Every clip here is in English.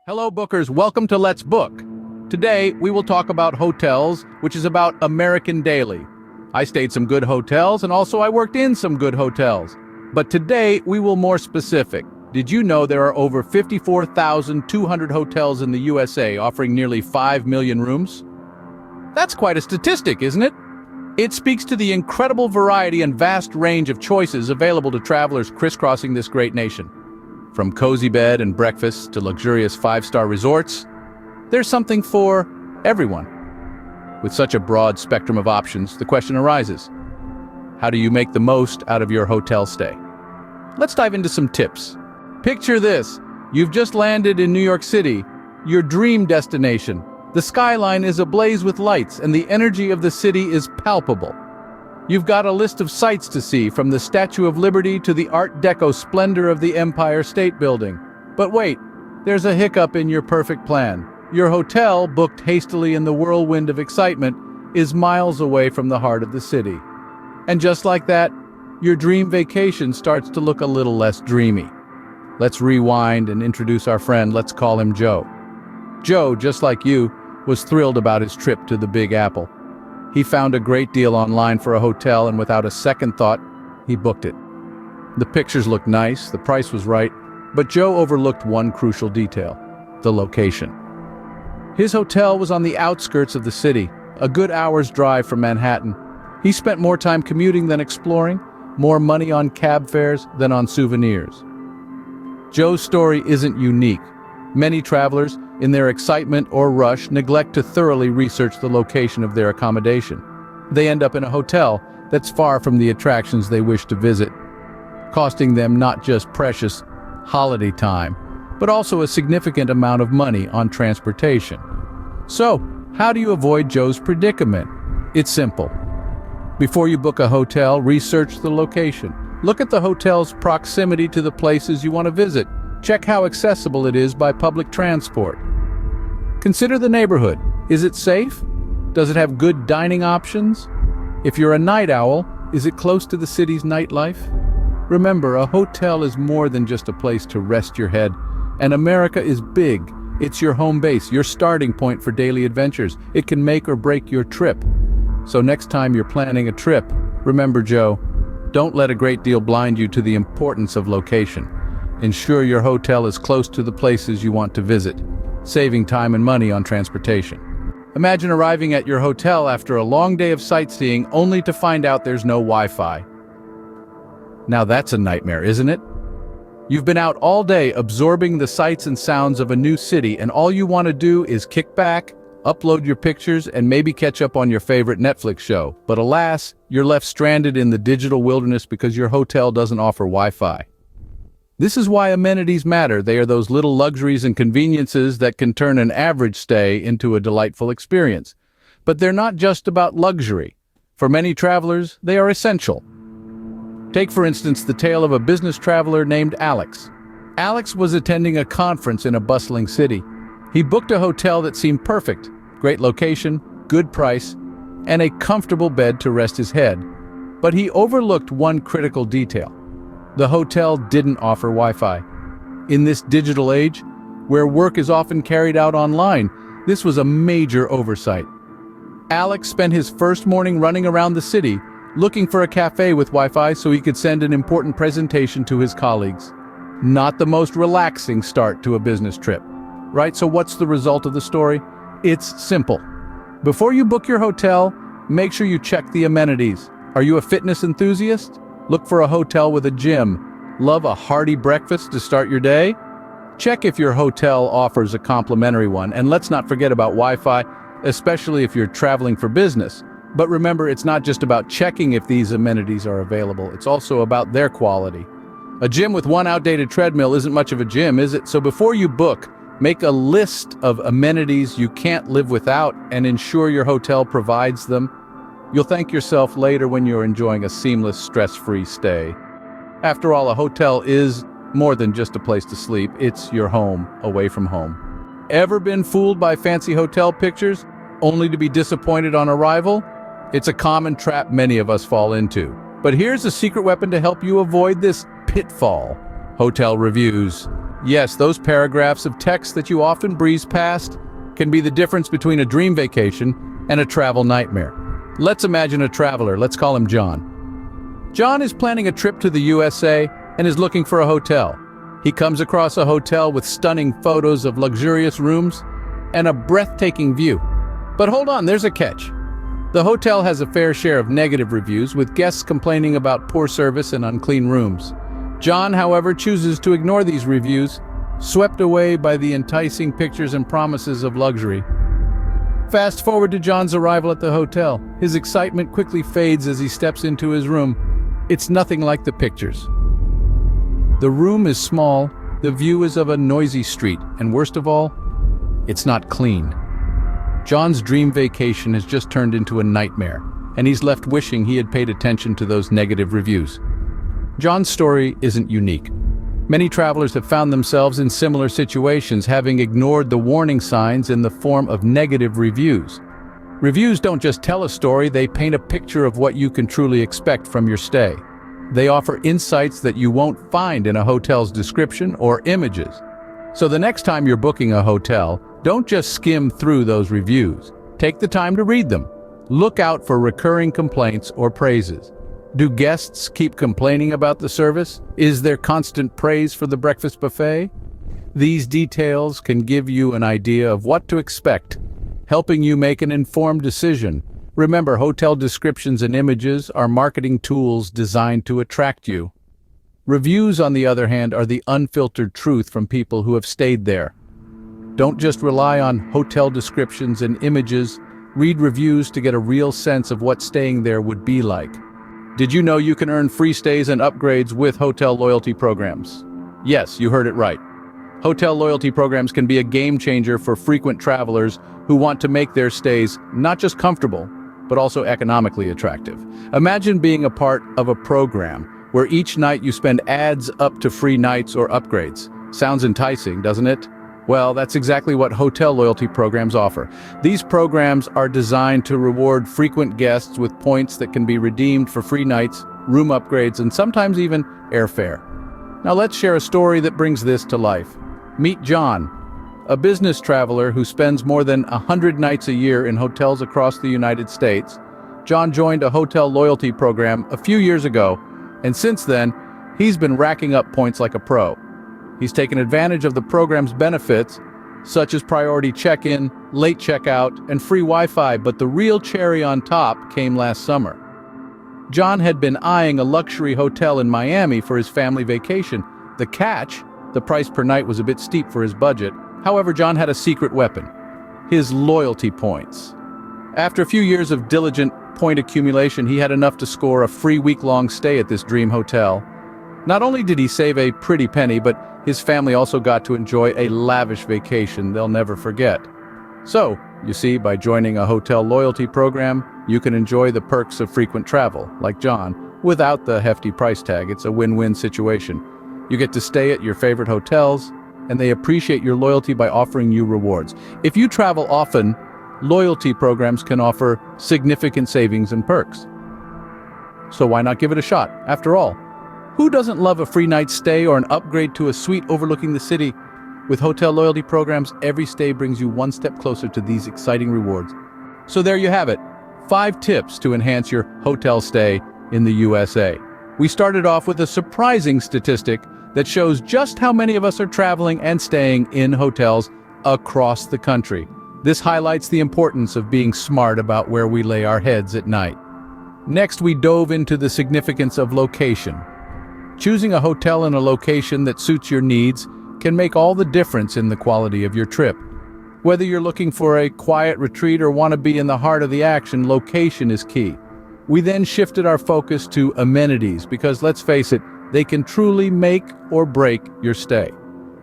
Hello, bookers. Welcome to Let's Book. Today, we will talk about hotels, which is about American daily. I stayed some good hotels, and also I worked in some good hotels. But today, we will more specific. Did you know there are over 54,200 hotels in the USA offering nearly 5 million rooms? That's quite a statistic, isn't it? It speaks to the incredible variety and vast range of choices available to travelers crisscrossing this great nation. From cozy bed and breakfast to luxurious 5-star resorts, there's something for everyone. With such a broad spectrum of options, the question arises, how do you make the most out of your hotel stay? Let's dive into some tips. Picture this. You've just landed in New York City, your dream destination. The skyline is ablaze with lights and the energy of the city is palpable. You've got a list of sights to see, from the Statue of Liberty to the Art Deco splendor of the Empire State Building. But wait, there's a hiccup in your perfect plan. Your hotel, booked hastily in the whirlwind of excitement, is miles away from the heart of the city. And just like that, your dream vacation starts to look a little less dreamy. Let's rewind and introduce our friend. Let's call him Joe. Joe, just like you, was thrilled about his trip to the Big Apple. He found a great deal online for a hotel, and without a second thought, he booked it. The pictures looked nice, the price was right, but Joe overlooked one crucial detail: the location. His hotel was on the outskirts of the city, a good hour's drive from Manhattan. He spent more time commuting than exploring, more money on cab fares than on souvenirs. Joe's story isn't unique. Many travelers, in their excitement or rush, neglect to thoroughly research the location of their accommodation. They end up in a hotel that's far from the attractions they wish to visit, costing them not just precious holiday time, but also a significant amount of money on transportation. So, how do you avoid Joe's predicament? It's simple. Before you book a hotel, research the location. Look at the hotel's proximity to the places you want to visit. Check how accessible it is by public transport. Consider the neighborhood. Is it safe? Does it have good dining options? If you're a night owl, is it close to the city's nightlife? Remember, a hotel is more than just a place to rest your head. And America is big. It's your home base, your starting point for daily adventures. It can make or break your trip. So next time you're planning a trip, remember, Joe, don't let a great deal blind you to the importance of location. Ensure your hotel is close to the places you want to visit, saving time and money on transportation. Imagine arriving at your hotel after a long day of sightseeing only to find out there's no Wi-Fi. Now that's a nightmare, isn't it? You've been out all day absorbing the sights and sounds of a new city, and all you want to do is kick back, upload your pictures, and maybe catch up on your favorite Netflix show. But alas, you're left stranded in the digital wilderness because your hotel doesn't offer Wi-Fi. This is why amenities matter. They are those little luxuries and conveniences that can turn an average stay into a delightful experience. But they're not just about luxury. For many travelers, they are essential. Take, for instance, the tale of a business traveler named Alex. Alex was attending a conference in a bustling city. He booked a hotel that seemed perfect: great location, good price, and a comfortable bed to rest his head. But he overlooked one critical detail. The hotel didn't offer Wi-Fi. In this digital age, where work is often carried out online, this was a major oversight. Alex spent his first morning running around the city, looking for a cafe with Wi-Fi so he could send an important presentation to his colleagues. Not the most relaxing start to a business trip, right? So what's the result of the story? It's simple. Before you book your hotel, make sure you check the amenities. Are you a fitness enthusiast? Look for a hotel with a gym. Love a hearty breakfast to start your day? Check if your hotel offers a complimentary one. And let's not forget about Wi-Fi, especially if you're traveling for business. But remember, it's not just about checking if these amenities are available. It's also about their quality. A gym with one outdated treadmill isn't much of a gym, is it? So before you book, make a list of amenities you can't live without and ensure your hotel provides them. You'll thank yourself later when you're enjoying a seamless, stress-free stay. After all, a hotel is more than just a place to sleep. It's your home, away from home. Ever been fooled by fancy hotel pictures, only to be disappointed on arrival? It's a common trap many of us fall into. But here's a secret weapon to help you avoid this pitfall: hotel reviews. Yes, those paragraphs of text that you often breeze past can be the difference between a dream vacation and a travel nightmare. Let's imagine a traveler, let's call him John. John is planning a trip to the USA and is looking for a hotel. He comes across a hotel with stunning photos of luxurious rooms and a breathtaking view. But hold on, there's a catch. The hotel has a fair share of negative reviews, with guests complaining about poor service and unclean rooms. John, however, chooses to ignore these reviews, swept away by the enticing pictures and promises of luxury. Fast forward to John's arrival at the hotel. His excitement quickly fades as he steps into his room. It's nothing like the pictures. The room is small, the view is of a noisy street, and worst of all, it's not clean. John's dream vacation has just turned into a nightmare, and he's left wishing he had paid attention to those negative reviews. John's story isn't unique. Many travelers have found themselves in similar situations, having ignored the warning signs in the form of negative reviews. Reviews don't just tell a story, they paint a picture of what you can truly expect from your stay. They offer insights that you won't find in a hotel's description or images. So the next time you're booking a hotel, don't just skim through those reviews. Take the time to read them. Look out for recurring complaints or praises. Do guests keep complaining about the service? Is there constant praise for the breakfast buffet? These details can give you an idea of what to expect, helping you make an informed decision. Remember, hotel descriptions and images are marketing tools designed to attract you. Reviews, on the other hand, are the unfiltered truth from people who have stayed there. Don't just rely on hotel descriptions and images. Read reviews to get a real sense of what staying there would be like. Did you know you can earn free stays and upgrades with hotel loyalty programs? Yes, you heard it right. Hotel loyalty programs can be a game changer for frequent travelers who want to make their stays not just comfortable, but also economically attractive. Imagine being a part of a program where each night you spend adds up to free nights or upgrades. Sounds enticing, doesn't it? Well, that's exactly what hotel loyalty programs offer. These programs are designed to reward frequent guests with points that can be redeemed for free nights, room upgrades, and sometimes even airfare. Now let's share a story that brings this to life. Meet John, a business traveler who spends more than 100 nights a year in hotels across the United States. John joined a hotel loyalty program a few years ago, and since then, he's been racking up points like a pro. He's taken advantage of the program's benefits, such as priority check-in, late checkout, and free Wi-Fi, but the real cherry on top came last summer. John had been eyeing a luxury hotel in Miami for his family vacation. The catch, the price per night was a bit steep for his budget. However, John had a secret weapon: his loyalty points. After a few years of diligent point accumulation, he had enough to score a free week-long stay at this dream hotel. Not only did he save a pretty penny, but his family also got to enjoy a lavish vacation they'll never forget. So, you see, by joining a hotel loyalty program, you can enjoy the perks of frequent travel, like John, without the hefty price tag. It's a win-win situation. You get to stay at your favorite hotels, and they appreciate your loyalty by offering you rewards. If you travel often, loyalty programs can offer significant savings and perks. So why not give it a shot? After all, who doesn't love a free night stay or an upgrade to a suite overlooking the city? With hotel loyalty programs, every stay brings you one step closer to these exciting rewards. So there you have it, 5 tips to enhance your hotel stay in the USA. We started off with a surprising statistic that shows just how many of us are traveling and staying in hotels across the country. This highlights the importance of being smart about where we lay our heads at night. Next, we dove into the significance of location. Choosing a hotel in a location that suits your needs can make all the difference in the quality of your trip. Whether you're looking for a quiet retreat or want to be in the heart of the action, location is key. We then shifted our focus to amenities because, let's face it, they can truly make or break your stay.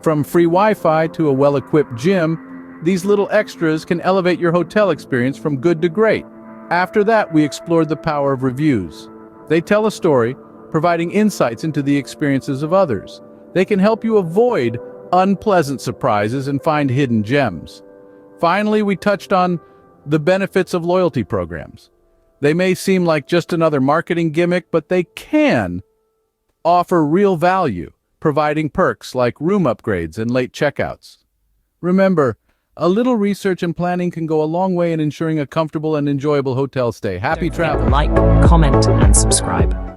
From free Wi-Fi to a well-equipped gym, these little extras can elevate your hotel experience from good to great. After that, we explored the power of reviews. They tell a story, providing insights into the experiences of others. They can help you avoid unpleasant surprises and find hidden gems. Finally, we touched on the benefits of loyalty programs. They may seem like just another marketing gimmick, but they can offer real value. providing perks like room upgrades and late checkouts. Remember, a little research and planning can go a long way in ensuring a comfortable and enjoyable hotel stay. Happy Don't forget to travel! like, comment, and subscribe.